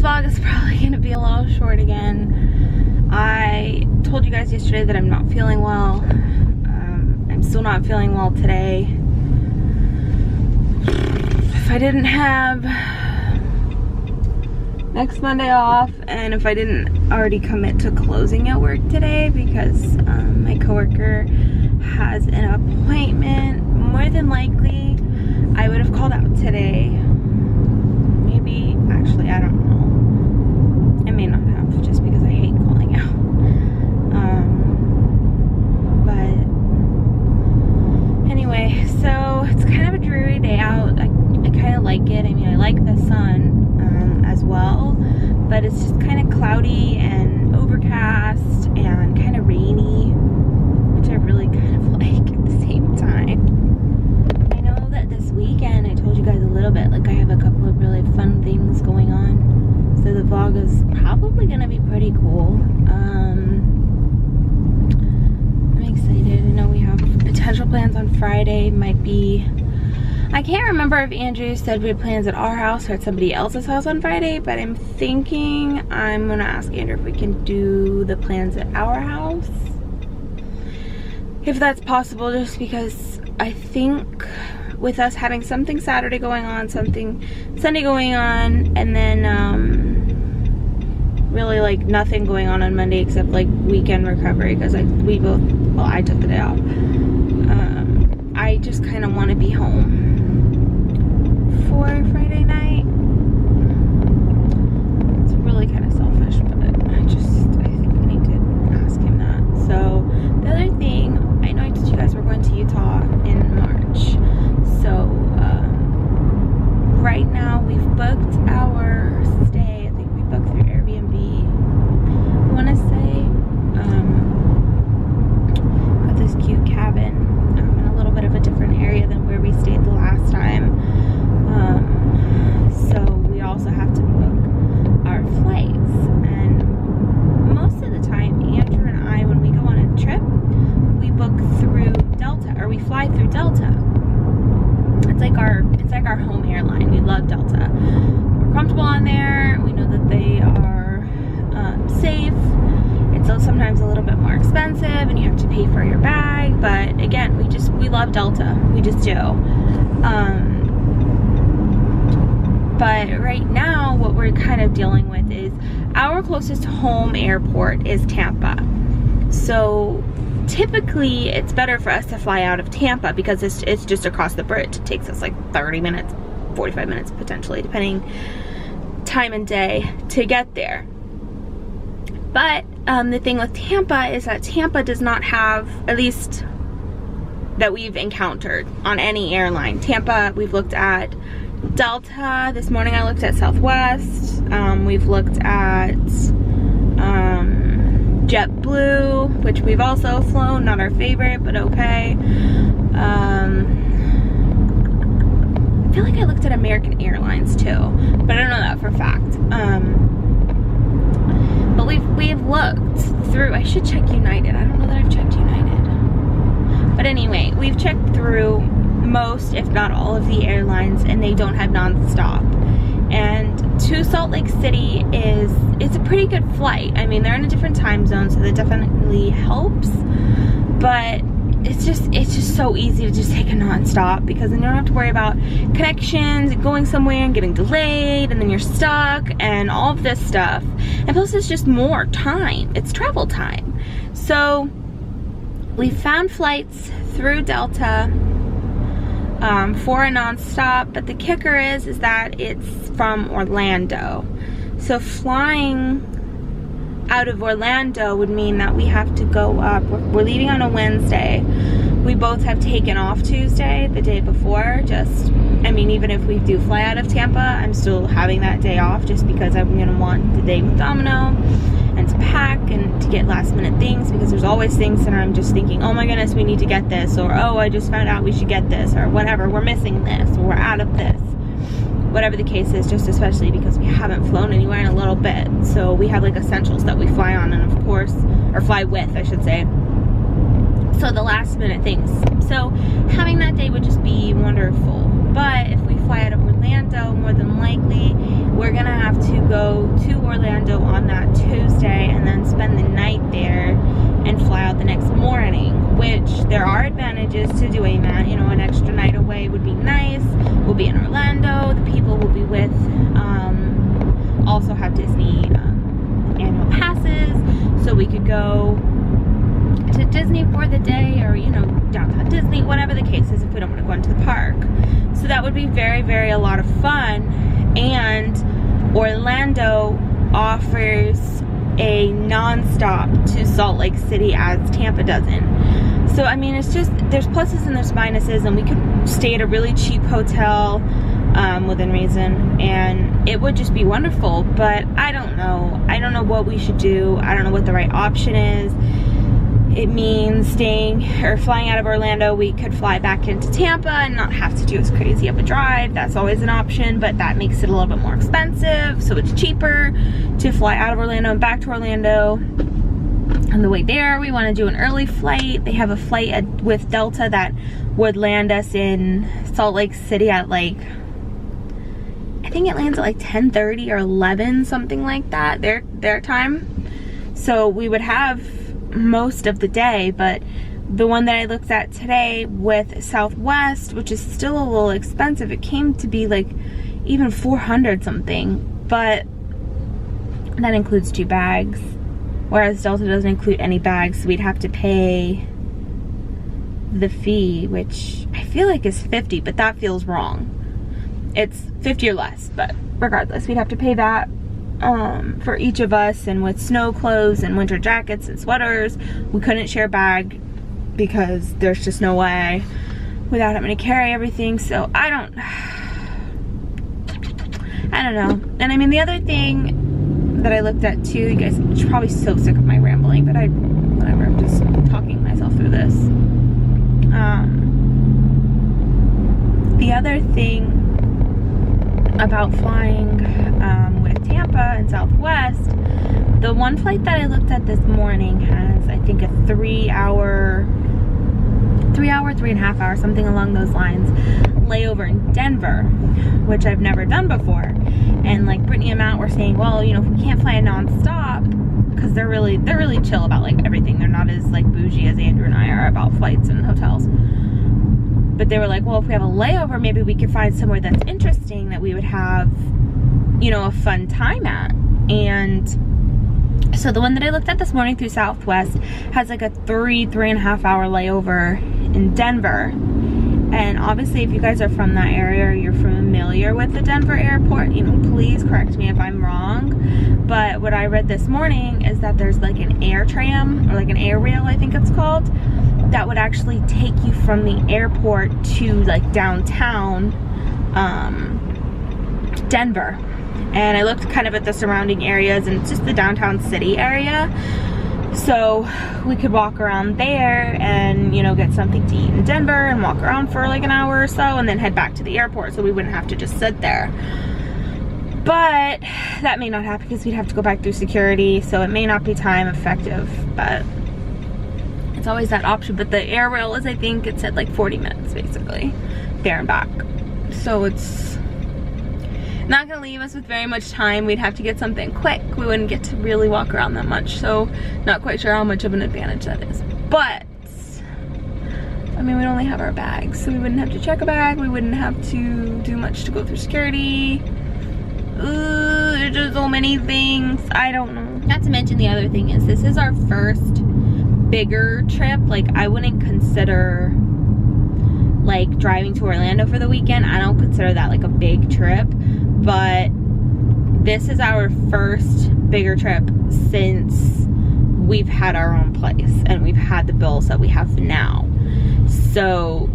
vlog is probably going to be a little short again. I told you guys yesterday that I'm not feeling well. I'm still not feeling well today. If I didn't have next Monday off, and if I didn't already commit to closing at work today because my coworker has an appointment, more than likely I would have called out today. Maybe, actually, I don't know. I may not have, just because I hate calling out. But anyway, so it's kind of a dreary day out. I kind of like it. I mean, I like the sun as well, but it's just kind of cloudy and overcast and kind of rainy, which I really kind of like at the same time. I know that this weekend, I told you guys a little bit, like I have a couple of really fun things going on, so the vlog is probably gonna be pretty cool. I'm excited. I know we have potential plans on Friday. Might be, I can't remember if Andrew said we had plans at our house or at somebody else's house on Friday, but I'm thinking I'm gonna ask Andrew if we can do the plans at our house, if that's possible, just because I think with us having something Saturday going on, something Sunday going on, and then really like nothing going on Monday except like weekend recovery, because I took the day off. I just kind of want to be home for Friday night. It's really kind of selfish, but I think I need to ask him that. So the other thing, I know I told you guys we're going to Utah in March. So right now we've booked our stay. I think we booked through Airbnb, I want to say. Got this cute cabin in a little bit of a different area than where we stayed the last time. So we also have to book our flights, and most of the time Andrew and I, when we go on a trip, we book through Delta, or we fly through Delta. It's like our home airline. We love Delta. We're comfortable on there. We know that they are safe. It's sometimes a little bit more expensive and you have to pay for your bag, but again, we love Delta. We just do. But right now what we're kind of dealing with is our closest home airport is Tampa. So typically it's better for us to fly out of Tampa because it's just across the bridge. It takes us like 30 minutes, 45 minutes potentially, depending time and day to get there. But the thing with Tampa is that Tampa does not have, at least that we've encountered on any airline. Tampa, we've looked at Delta. This morning I looked at Southwest. We've looked at JetBlue, which we've also flown, not our favorite, but okay. I feel like I looked at American Airlines too, but I don't know that for a fact. But we've looked through, I should check United. I don't know that I've checked United. But anyway, we've checked through most, if not all, of the airlines, and they don't have nonstop. And to Salt Lake City it's a pretty good flight. I mean, they're in a different time zone, so that definitely helps. But it's just so easy to just take a nonstop, because then you don't have to worry about connections and going somewhere and getting delayed, and then you're stuck and all of this stuff. And plus it's just more time. It's travel time. So we found flights through Delta for a nonstop, but the kicker is that it's from Orlando. So flying out of Orlando would mean that we have to go up. We're leaving on a Wednesday. We both have taken off Tuesday, the day before. I mean, even if we do fly out of Tampa, I'm still having that day off just because I'm gonna want the day with Domino and to pack and to get last minute things, because there's always things that I'm just thinking, oh my goodness, we need to get this, or oh, I just found out we should get this, or whatever, we're missing this, or we're out of this. Whatever the case is, just especially because we haven't flown anywhere in a little bit. So we have like essentials that we fly on, and of course, or fly with, I should say. So the last minute things. So having that day would just be wonderful. But if we fly out of Orlando, more than likely, we're gonna have have to go to Orlando on that Tuesday and then spend the night there and fly out the next morning, which there are advantages to doing that. You know, an extra night away would be nice. We'll be in Orlando. The people we'll be with also have Disney annual passes, so we could go to Disney for the day, or, you know, downtown Disney, whatever the case is, if we don't want to go into the park. So that would be very, very a lot of fun. And Orlando offers a non-stop to Salt Lake City as Tampa doesn't. So I mean, it's just, there's pluses and there's minuses, and we could stay at a really cheap hotel within reason, and it would just be wonderful. But I don't know what we should do. I don't know what the right option is. It means staying or flying out of Orlando. We could fly back into Tampa and not have to do as crazy of a drive. That's always an option, but that makes it a little bit more expensive. So it's cheaper to fly out of Orlando and back to Orlando. On the way there, we want to do an early flight. They have a flight with Delta that would land us in Salt Lake City at like, I think it lands at like 10:30 or 11, something like that, their time. So we would have most of the day. But the one that I looked at today with Southwest, which is still a little expensive, it came to be like even 400 something, but that includes 2 bags, whereas Delta doesn't include any bags. So we'd have to pay the fee, which I feel like is 50, but that feels wrong. It's 50 or less, but regardless, we'd have to pay that for each of us, and with snow clothes and winter jackets and sweaters. We couldn't share a bag because there's just no way without having to carry everything. So I don't know. And I mean, the other thing that I looked at too, you guys are probably so sick of my rambling, but whatever, I'm just talking myself through this. The other thing about flying with Tampa and Southwest, the one flight that I looked at this morning has, I think, a 3.5 hour, something along those lines, layover in Denver, which I've never done before. And like Brittany and Matt were saying, well, you know, if we can't fly a non-stop, because they're really chill about like everything. They're not as like bougie as Andrew and I are about flights and hotels. But they were like, well, if we have a layover, maybe we could find somewhere that's interesting that we would have, you know, a fun time at. And so the one that I looked at this morning through Southwest has like a 3.5 hour layover in Denver. And obviously, if you guys are from that area or you're familiar with the Denver airport, you know, please correct me if I'm wrong. But what I read this morning is that there's like an air tram, or like an air rail, I think it's called, that would actually take you from the airport to like downtown Denver. And I looked kind of at the surrounding areas, and it's just the downtown city area. So we could walk around there and, you know, get something to eat in Denver and walk around for like an hour or so and then head back to the airport, so we wouldn't have to just sit there. But that may not happen because we'd have to go back through security, so it may not be time effective, but it's always that option. But the air rail is, I think it said like 40 minutes basically there and back. So it's not gonna leave us with very much time. We'd have to get something quick. We wouldn't get to really walk around that much, so not quite sure how much of an advantage that is. But I mean, we'd only have our bags, so we wouldn't have to check a bag. We wouldn't have to do much to go through security. There's just so many things. I don't know. Not to mention, the other thing is, this is our first bigger trip. Like, I wouldn't consider like driving to Orlando for the weekend. I don't consider that like a big trip. But this is our first bigger trip since we've had our own place and we've had the bills that we have now. So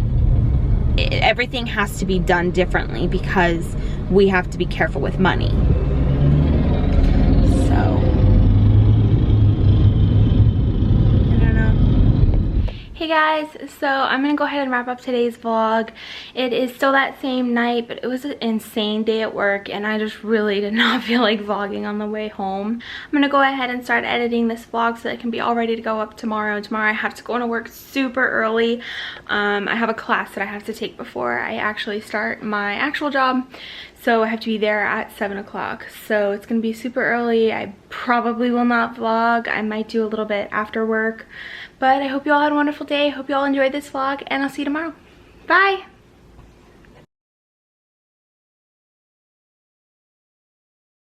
everything has to be done differently because we have to be careful with money. So I don't know. Hey guys, so I'm gonna go ahead and wrap up today's vlog. It is still that same night, but it was an insane day at work and I just really did not feel like vlogging on the way home. I'm gonna go ahead and start editing this vlog so that it can be all ready to go up tomorrow. Tomorrow I have to go into work super early. I have a class that I have to take before I actually start my actual job. So I have to be there at 7 o'clock. So it's gonna be super early. I probably will not vlog. I might do a little bit after work. But I hope you all had a wonderful day. I hope you all enjoyed this vlog and I'll see you tomorrow. Bye!